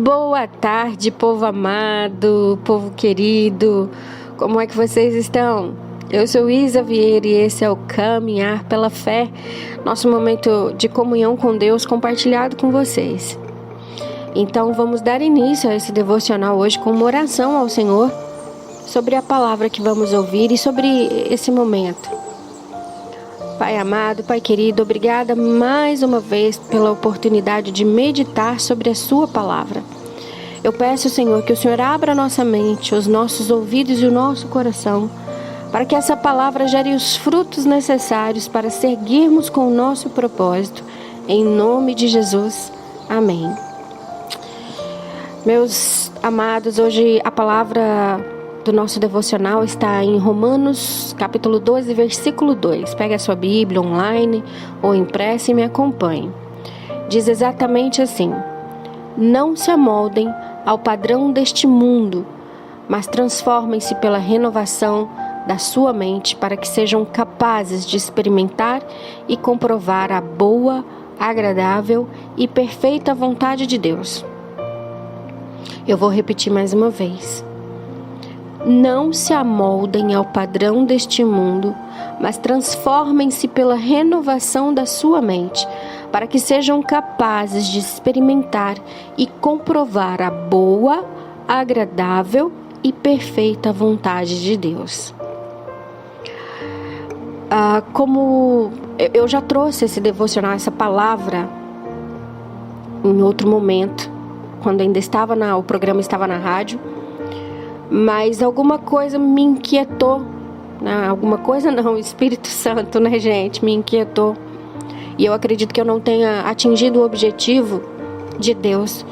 Boa tarde, povo amado, povo querido. Como é que vocês estão? Eu sou Isa Vieira e esse é o Caminhar pela Fé, nosso momento de comunhão com Deus compartilhado com vocês. Então vamos dar início a esse devocional hoje com uma oração ao Senhor sobre a palavra que vamos ouvir e sobre esse momento. Pai amado, Pai querido, obrigada mais uma vez pela oportunidade de meditar sobre a sua palavra. Eu peço, Senhor, que o Senhor abra a nossa mente, os nossos ouvidos e o nosso coração, para que essa palavra gere os frutos necessários para seguirmos com o nosso propósito. Em nome de Jesus. Amém. Meus amados, hoje a palavra do nosso devocional está em Romanos, capítulo 12, versículo 2. Pegue a sua Bíblia online ou impressa e me acompanhe. Diz exatamente assim: não se amoldem ao padrão deste mundo, mas transformem-se pela renovação da sua mente para que sejam capazes de experimentar e comprovar a boa, agradável e perfeita vontade de Deus. Eu vou repetir mais uma vez. Não se amoldem ao padrão deste mundo, mas transformem-se pela renovação da sua mente, para que sejam capazes de experimentar e comprovar a boa, agradável e perfeita vontade de Deus. Como eu já trouxe esse devocional, essa palavra, em outro momento, quando ainda o programa estava na rádio, mas alguma coisa me inquietou, alguma coisa não, o Espírito Santo, né, gente, me inquietou, e eu acredito que eu não tenha atingido o objetivo de Deus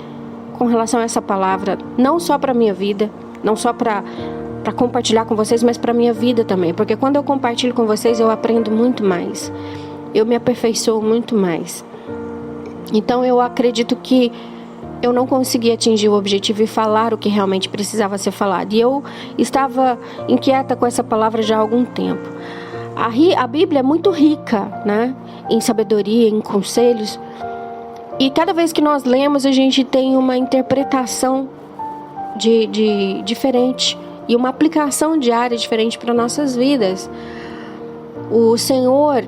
com relação a essa palavra, não só para a minha vida, não só para compartilhar com vocês, mas para a minha vida também, porque quando eu compartilho com vocês eu aprendo muito mais, eu me aperfeiçoo muito mais. Então eu acredito que eu não consegui atingir o objetivo e falar o que realmente precisava ser falado. E eu estava inquieta com essa palavra já há algum tempo. A Bíblia é muito rica, né, em sabedoria, em conselhos. E cada vez que nós lemos, a gente tem uma interpretação diferente e uma aplicação diária diferente para nossas vidas. O Senhor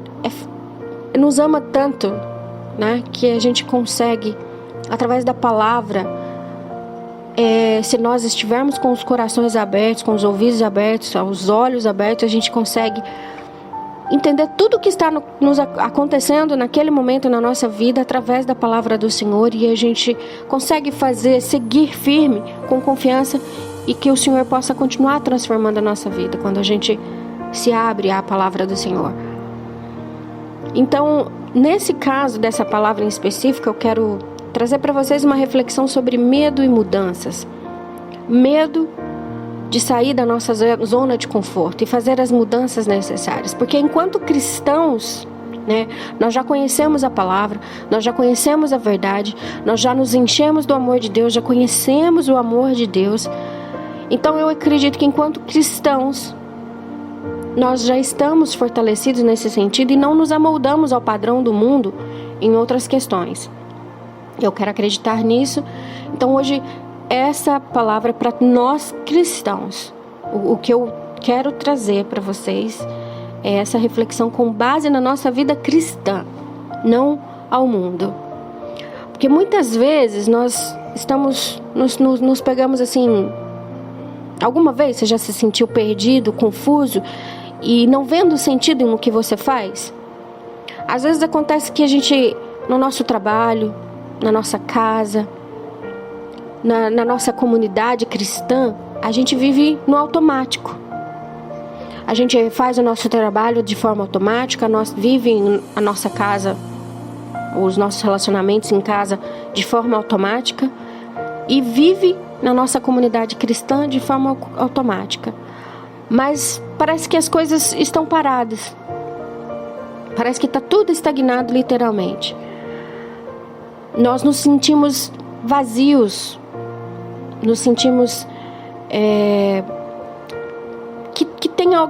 nos ama tanto, né, que a gente consegue, através da palavra, se nós estivermos com os corações abertos, com os ouvidos abertos, os olhos abertos, a gente consegue entender tudo o que está nos acontecendo naquele momento na nossa vida através da palavra do Senhor, e a gente consegue seguir firme, com confiança, e que o Senhor possa continuar transformando a nossa vida quando a gente se abre à palavra do Senhor. Então, nesse caso dessa palavra em específico, eu quero trazer para vocês uma reflexão sobre medo e mudanças. Medo de sair da nossa zona de conforto e fazer as mudanças necessárias. Porque enquanto cristãos, né, nós já conhecemos a palavra, nós já conhecemos a verdade, nós já nos enchemos do amor de Deus, já conhecemos o amor de Deus. Então eu acredito que enquanto cristãos, nós já estamos fortalecidos nesse sentido e não nos amoldamos ao padrão do mundo em outras questões. Eu quero acreditar nisso. Então hoje essa palavra é para nós cristãos. O que eu quero trazer para vocês é essa reflexão com base na nossa vida cristã, não ao mundo. Porque muitas vezes nós nos pegamos assim. Alguma vez você já se sentiu perdido, confuso e não vendo sentido no que você faz? Às vezes acontece que a gente, no nosso trabalho, na nossa casa, na nossa comunidade cristã, a gente vive no automático. A gente faz o nosso trabalho de forma automática, nós vivemos a nossa casa, os nossos relacionamentos em casa de forma automática e vive na nossa comunidade cristã de forma automática. Mas parece que as coisas estão paradas. Parece que está tudo estagnado literalmente. Nós nos sentimos vazios, nos sentimos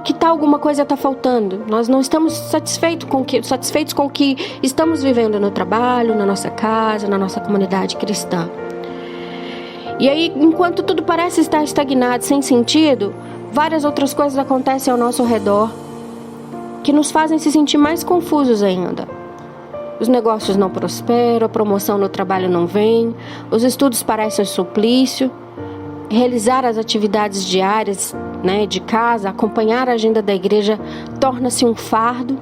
que alguma coisa está faltando. Nós não estamos satisfeitos com o que estamos vivendo no trabalho, na nossa casa, na nossa comunidade cristã. E aí, enquanto tudo parece estar estagnado, sem sentido, várias outras coisas acontecem ao nosso redor que nos fazem se sentir mais confusos ainda. Os negócios não prosperam, a promoção no trabalho não vem, os estudos parecem um suplício, realizar as atividades diárias, de casa, acompanhar a agenda da igreja, torna-se um fardo.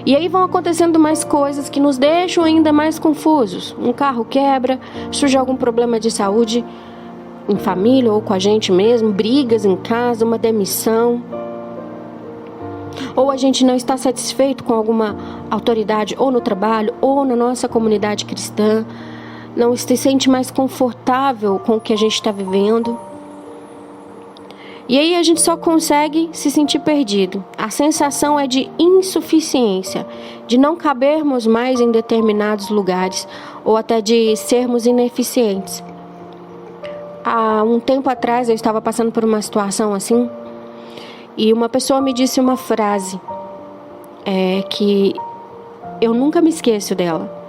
E aí vão acontecendo mais coisas que nos deixam ainda mais confusos. Um carro quebra, surge algum problema de saúde em família ou com a gente mesmo, brigas em casa, uma demissão. Ou a gente não está satisfeito com alguma autoridade, ou no trabalho, ou na nossa comunidade cristã. Não se sente mais confortável com o que a gente está vivendo. E aí a gente só consegue se sentir perdido. A sensação é de insuficiência, de não cabermos mais em determinados lugares, ou até de sermos ineficientes. Há um tempo atrás eu estava passando por uma situação assim, e uma pessoa me disse uma frase que eu nunca me esqueço dela.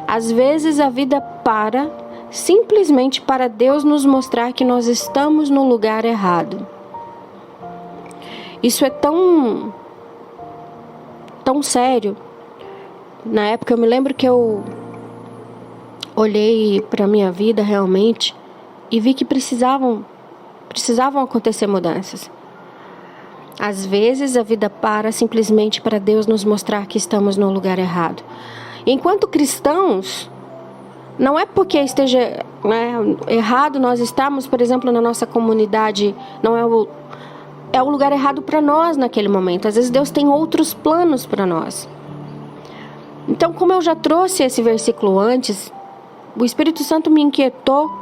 Às vezes a vida para simplesmente para Deus nos mostrar que nós estamos no lugar errado. Isso é tão sério. Na época eu me lembro que eu olhei para a minha vida realmente e vi que precisavam acontecer mudanças. Às vezes a vida para simplesmente para Deus nos mostrar que estamos no lugar errado. Enquanto cristãos, não é porque esteja errado nós estarmos, por exemplo, na nossa comunidade, não é o lugar errado para nós naquele momento. Às vezes Deus tem outros planos para nós. Então, como eu já trouxe esse versículo antes, o Espírito Santo me inquietou,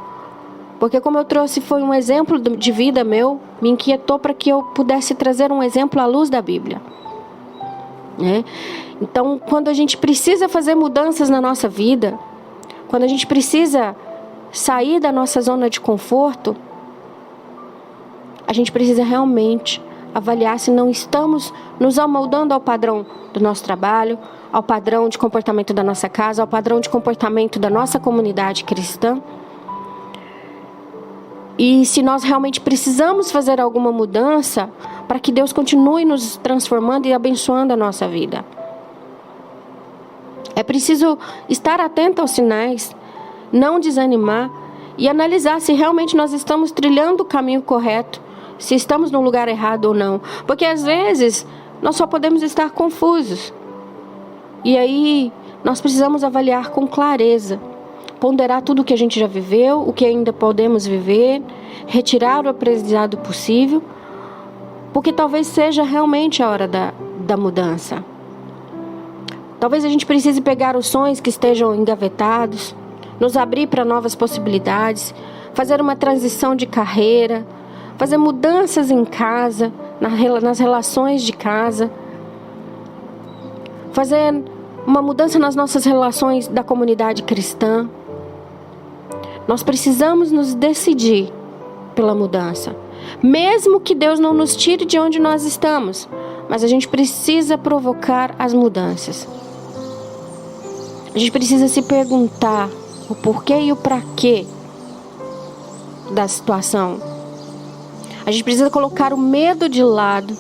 porque como eu trouxe foi um exemplo de vida meu, me inquietou para que eu pudesse trazer um exemplo à luz da Bíblia. Então, quando a gente precisa fazer mudanças na nossa vida, quando a gente precisa sair da nossa zona de conforto, a gente precisa realmente avaliar se não estamos nos amoldando ao padrão do nosso trabalho, ao padrão de comportamento da nossa casa, ao padrão de comportamento da nossa comunidade cristã. E se nós realmente precisamos fazer alguma mudança para que Deus continue nos transformando e abençoando a nossa vida. É preciso estar atento aos sinais, não desanimar e analisar se realmente nós estamos trilhando o caminho correto, se estamos no lugar errado ou não. Porque às vezes nós só podemos estar confusos. E aí nós precisamos avaliar com clareza, ponderar tudo o que a gente já viveu, o que ainda podemos viver, retirar o aprendizado possível, porque talvez seja realmente a hora da mudança. Talvez a gente precise pegar os sonhos que estejam engavetados, nos abrir para novas possibilidades, fazer uma transição de carreira, fazer mudanças em casa, nas relações de casa, fazer uma mudança nas nossas relações da comunidade cristã. Nós precisamos nos decidir pela mudança, mesmo que Deus não nos tire de onde nós estamos, mas a gente precisa provocar as mudanças. A gente precisa se perguntar o porquê e o para quê da situação. A gente precisa colocar o medo de lado,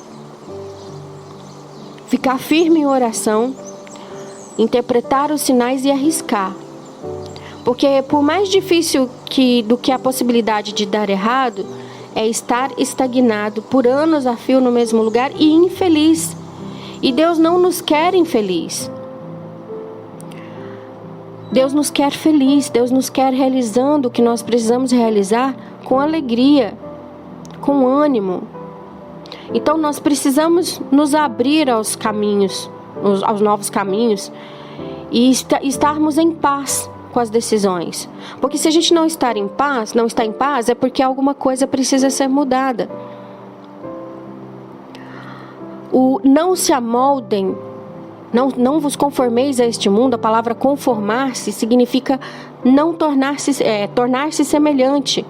ficar firme em oração, interpretar os sinais e arriscar. Porque por mais difícil do que a possibilidade de dar errado, é estar estagnado por anos a fio no mesmo lugar e infeliz. E Deus não nos quer infeliz. Deus nos quer feliz, Deus nos quer realizando o que nós precisamos realizar com alegria, com ânimo. Então nós precisamos nos abrir aos caminhos, aos novos caminhos e estarmos em paz com as decisões. Porque se a gente não está em paz, é porque alguma coisa precisa ser mudada. O não se amoldem, não vos conformeis a este mundo. A palavra conformar-se significa não tornar-se semelhante.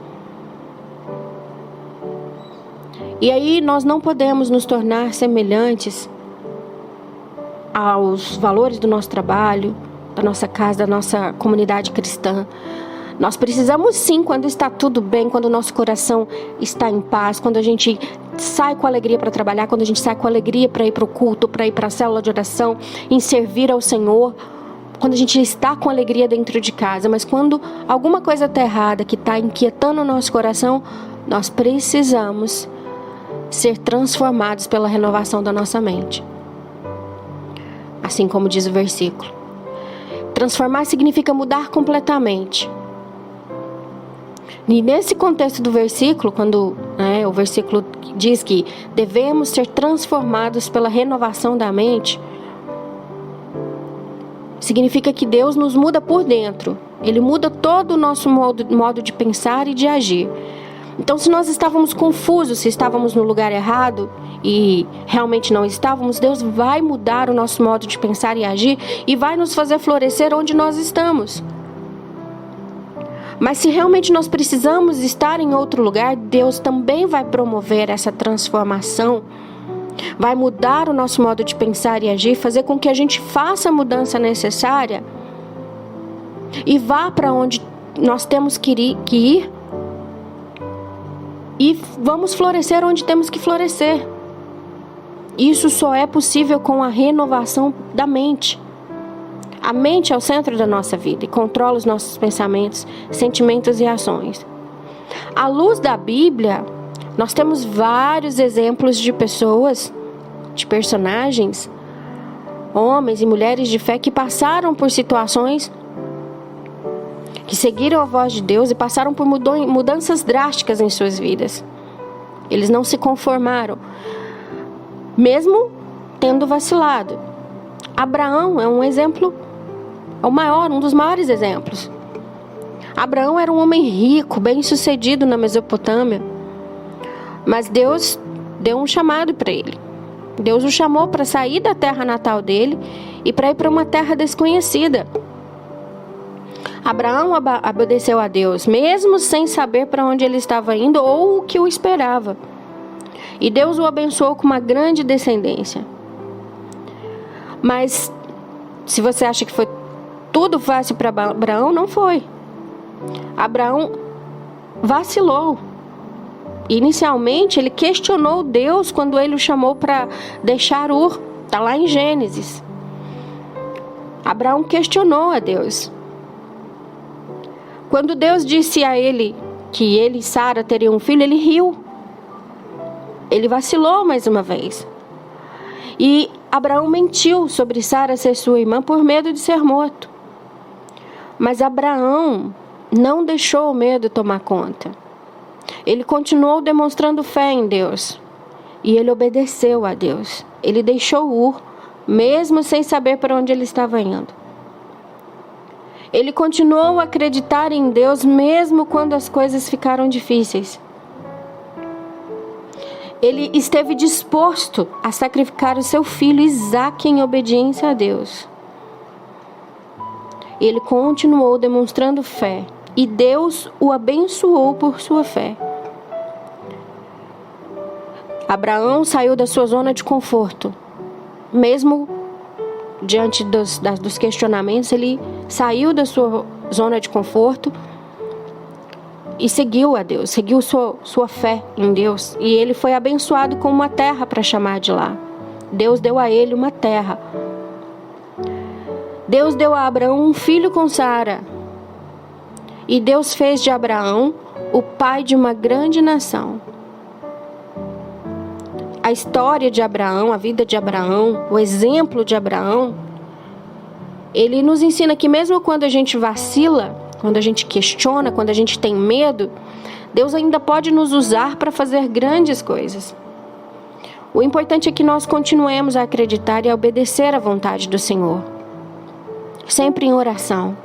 E aí nós não podemos nos tornar semelhantes aos valores do nosso trabalho, da nossa casa, da nossa comunidade cristã. Nós precisamos sim, quando está tudo bem, quando o nosso coração está em paz, quando a gente sai com alegria para trabalhar, quando a gente sai com alegria para ir para o culto, para ir para a célula de oração, em servir ao Senhor, quando a gente está com alegria dentro de casa. Mas quando alguma coisa está errada, que está inquietando o nosso coração, nós precisamos ser transformados pela renovação da nossa mente. Assim como diz o versículo. Transformar significa mudar completamente. E nesse contexto do versículo, quando o versículo diz que devemos ser transformados pela renovação da mente, significa que Deus nos muda por dentro. Ele muda todo o nosso modo de pensar e de agir. Então, se nós estávamos confusos, se estávamos no lugar errado e realmente não estávamos, Deus vai mudar o nosso modo de pensar e agir e vai nos fazer florescer onde nós estamos. Mas se realmente nós precisamos estar em outro lugar, Deus também vai promover essa transformação, vai mudar o nosso modo de pensar e agir, fazer com que a gente faça a mudança necessária e vá para onde nós temos que ir e vamos florescer onde temos que florescer. Isso só é possível com a renovação da mente. A mente é o centro da nossa vida e controla os nossos pensamentos, sentimentos e ações. À luz da Bíblia, nós temos vários exemplos de pessoas, de personagens, homens e mulheres de fé que passaram por situações, que seguiram a voz de Deus e passaram por mudanças drásticas em suas vidas. Eles não se conformaram, mesmo tendo vacilado. Abraão é um exemplo, um dos maiores exemplos. Abraão era um homem rico, bem-sucedido na Mesopotâmia, mas Deus deu um chamado para ele. Deus o chamou para sair da terra natal dele e para ir para uma terra desconhecida. Abraão obedeceu a Deus, mesmo sem saber para onde ele estava indo ou o que o esperava. E Deus o abençoou com uma grande descendência. Mas, se você acha que foi tudo fácil para Abraão, não foi. Abraão vacilou. Inicialmente, ele questionou Deus quando ele o chamou para deixar Ur. Está lá em Gênesis. Abraão questionou a Deus. Quando Deus disse a ele que ele e Sara teriam um filho, ele riu. Ele vacilou mais uma vez. E Abraão mentiu sobre Sara ser sua irmã por medo de ser morto. Mas Abraão não deixou o medo tomar conta. Ele continuou demonstrando fé em Deus. E ele obedeceu a Deus. Ele deixou Ur, mesmo sem saber para onde ele estava indo. Ele continuou a acreditar em Deus, mesmo quando as coisas ficaram difíceis. Ele esteve disposto a sacrificar o seu filho Isaque em obediência a Deus. Ele continuou demonstrando fé e Deus o abençoou por sua fé. Abraão saiu da sua zona de conforto. Mesmo diante dos questionamentos, ele saiu da sua zona de conforto e seguiu a Deus, seguiu sua fé em Deus. E ele foi abençoado com uma terra para chamar de lá. Deus deu a ele uma terra. Deus deu a Abraão um filho com Sara. E Deus fez de Abraão o pai de uma grande nação. A história de Abraão, a vida de Abraão, o exemplo de Abraão, ele nos ensina que mesmo quando a gente vacila, quando a gente questiona, quando a gente tem medo, Deus ainda pode nos usar para fazer grandes coisas. O importante é que nós continuemos a acreditar e a obedecer à vontade do Senhor. Sempre em oração.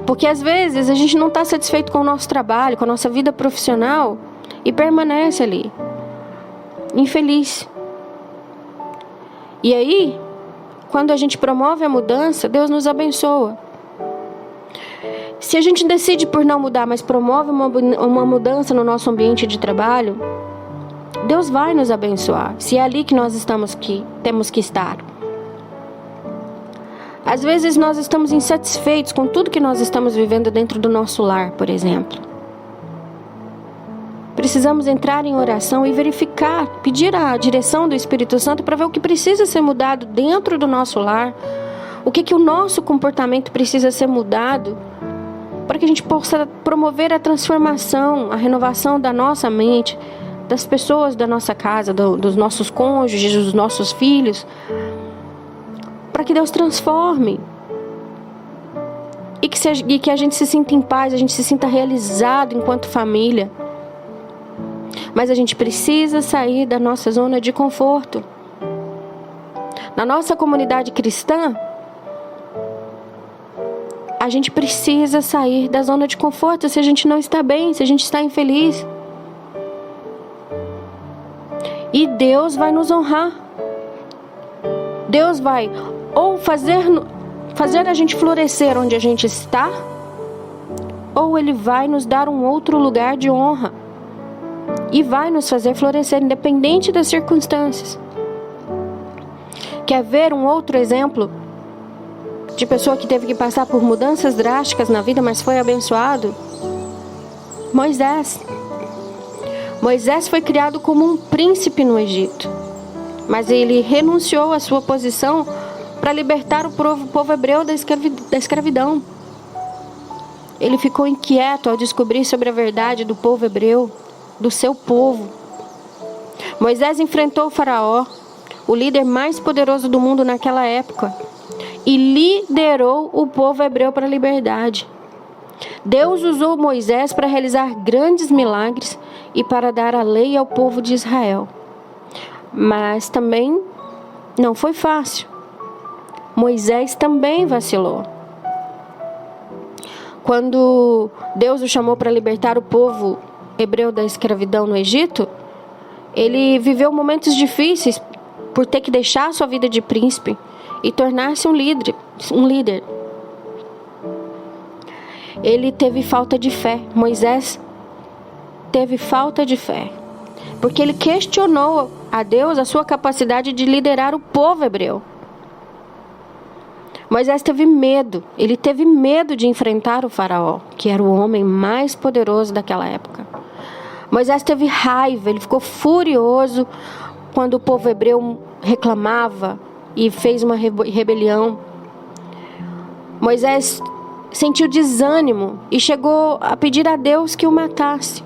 Porque às vezes a gente não está satisfeito com o nosso trabalho, com a nossa vida profissional e permanece ali, infeliz. E aí, quando a gente promove a mudança, Deus nos abençoa. Se a gente decide por não mudar, mas promove uma mudança no nosso ambiente de trabalho, Deus vai nos abençoar, se é ali que nós temos que estar. Às vezes nós estamos insatisfeitos com tudo que nós estamos vivendo dentro do nosso lar, por exemplo. Precisamos entrar em oração e verificar, pedir a direção do Espírito Santo para ver o que precisa ser mudado dentro do nosso lar, o que o nosso comportamento precisa ser mudado, para que a gente possa promover a transformação, a renovação da nossa mente, das pessoas da nossa casa, dos nossos cônjuges, dos nossos filhos, para que Deus transforme e que a gente se sinta em paz, a gente se sinta realizado enquanto família. Mas a gente precisa sair da nossa zona de conforto. Na nossa comunidade cristã, a gente precisa sair da zona de conforto se a gente não está bem, se a gente está infeliz. E Deus vai nos honrar. Deus vai ou fazer a gente florescer onde a gente está, ou Ele vai nos dar um outro lugar de honra. E vai nos fazer florescer independente das circunstâncias. Quer ver um outro exemplo de pessoa que teve que passar por mudanças drásticas na vida, mas foi abençoado? Moisés. Moisés foi criado como um príncipe no Egito, mas ele renunciou à sua posição para libertar o povo hebreu da escravidão. Ele ficou inquieto ao descobrir sobre a verdade do povo hebreu, do seu povo. Moisés enfrentou o faraó, o líder mais poderoso do mundo naquela época, e liderou o povo hebreu para a liberdade. Deus usou Moisés para realizar grandes milagres e para dar a lei ao povo de Israel. Mas também não foi fácil. Moisés também vacilou. Quando Deus o chamou para libertar o povo hebreu da escravidão no Egito, ele viveu momentos difíceis por ter que deixar sua vida de príncipe e tornar-se um líder. Ele teve falta de fé. Moisés teve falta de fé, porque ele questionou a Deus a sua capacidade de liderar o povo hebreu. Moisés teve medo. Ele teve medo de enfrentar o faraó, que era o homem mais poderoso daquela época. Moisés teve raiva, ele ficou furioso quando o povo hebreu reclamava e fez uma rebelião. Moisés sentiu desânimo e chegou a pedir a Deus que o matasse.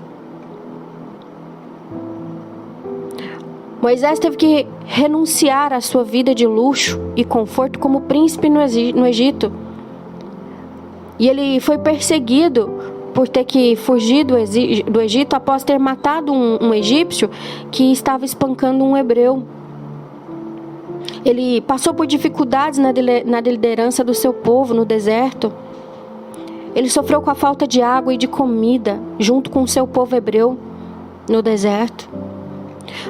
Moisés teve que renunciar à sua vida de luxo e conforto como príncipe no Egito. E ele foi perseguido por ter que fugir do Egito após ter matado um egípcio que estava espancando um hebreu. Ele passou por dificuldades na liderança do seu povo no deserto. Ele sofreu com a falta de água e de comida junto com o seu povo hebreu no deserto.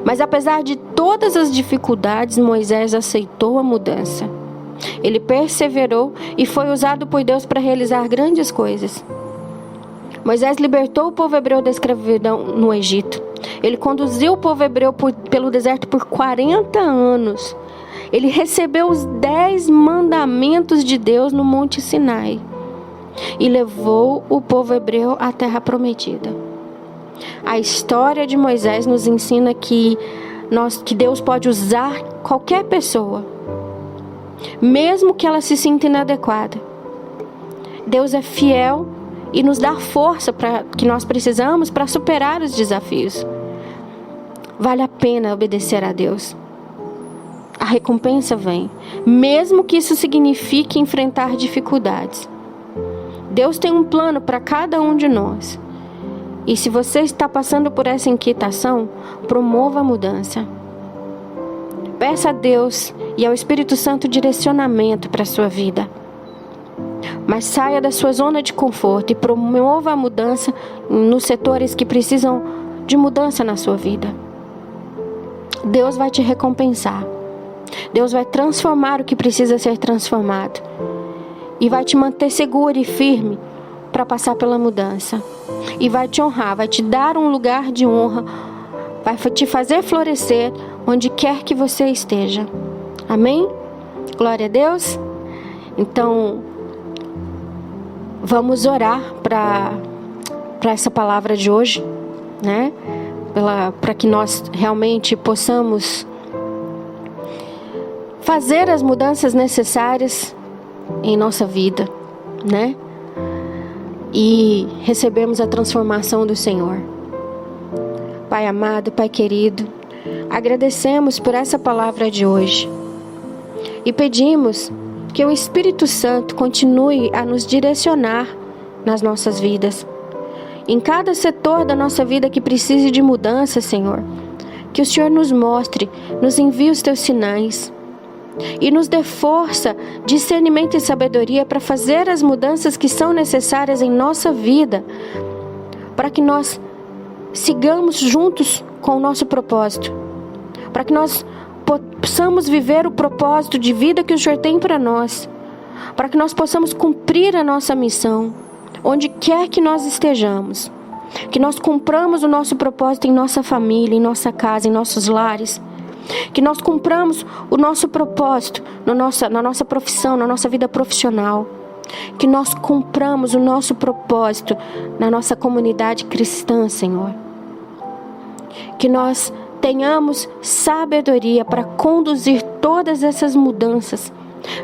Mas apesar de todas as dificuldades, Moisés aceitou a mudança. Ele perseverou e foi usado por Deus para realizar grandes coisas. Moisés libertou o povo hebreu da escravidão no Egito. Ele conduziu o povo hebreu pelo deserto por 40 anos. Ele recebeu os 10 mandamentos de Deus no Monte Sinai e levou o povo hebreu à terra prometida. A história de Moisés nos ensina que Deus pode usar qualquer pessoa, mesmo que ela se sinta inadequada. Deus é fiel e nos dá força que nós precisamos para superar os desafios. Vale a pena obedecer a Deus. A recompensa vem, mesmo que isso signifique enfrentar dificuldades. Deus tem um plano para cada um de nós. E se você está passando por essa inquietação, promova a mudança. Peça a Deus e ao Espírito Santo direcionamento para a sua vida. Mas saia da sua zona de conforto e promova a mudança nos setores que precisam de mudança na sua vida. Deus vai te recompensar. Deus vai transformar o que precisa ser transformado. E vai te manter seguro e firme para passar pela mudança. E vai te honrar, vai te dar um lugar de honra. Vai te fazer florescer onde quer que você esteja. Amém? Glória a Deus. Então, vamos orar para essa palavra de hoje, né? Para que nós realmente possamos fazer as mudanças necessárias em nossa vida, né? E recebemos a transformação do Senhor. Pai amado, Pai querido, agradecemos por essa palavra de hoje e pedimos que o Espírito Santo continue a nos direcionar nas nossas vidas. Em cada setor da nossa vida que precise de mudança, Senhor, que o Senhor nos mostre, nos envie os teus sinais e nos dê força, discernimento e sabedoria para fazer as mudanças que são necessárias em nossa vida, para que nós sigamos juntos com o nosso propósito, para que nós possamos viver o propósito de vida que o Senhor tem para nós, para que nós possamos cumprir a nossa missão, onde quer que nós estejamos, que nós cumpramos o nosso propósito em nossa família, em nossa casa, em nossos lares, que nós cumpramos o nosso propósito na nossa profissão, na nossa vida profissional, que nós cumpramos o nosso propósito na nossa comunidade cristã, Senhor, que nós tenhamos sabedoria para conduzir todas essas mudanças,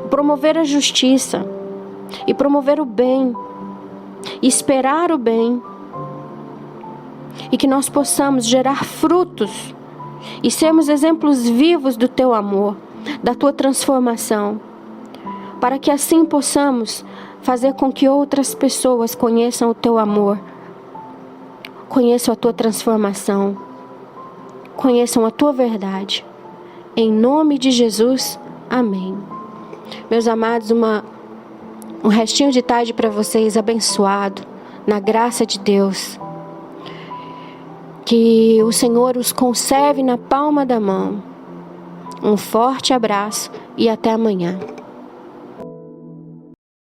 promover a justiça e promover o bem, esperar o bem, e que nós possamos gerar frutos e sermos exemplos vivos do teu amor, da tua transformação, para que assim possamos fazer com que outras pessoas conheçam o teu amor, conheçam a tua transformação, conheçam a tua verdade. Em nome de Jesus, amém. Meus amados, um restinho de tarde para vocês abençoado, na graça de Deus. Que o Senhor os conserve na palma da mão. Um forte abraço e até amanhã.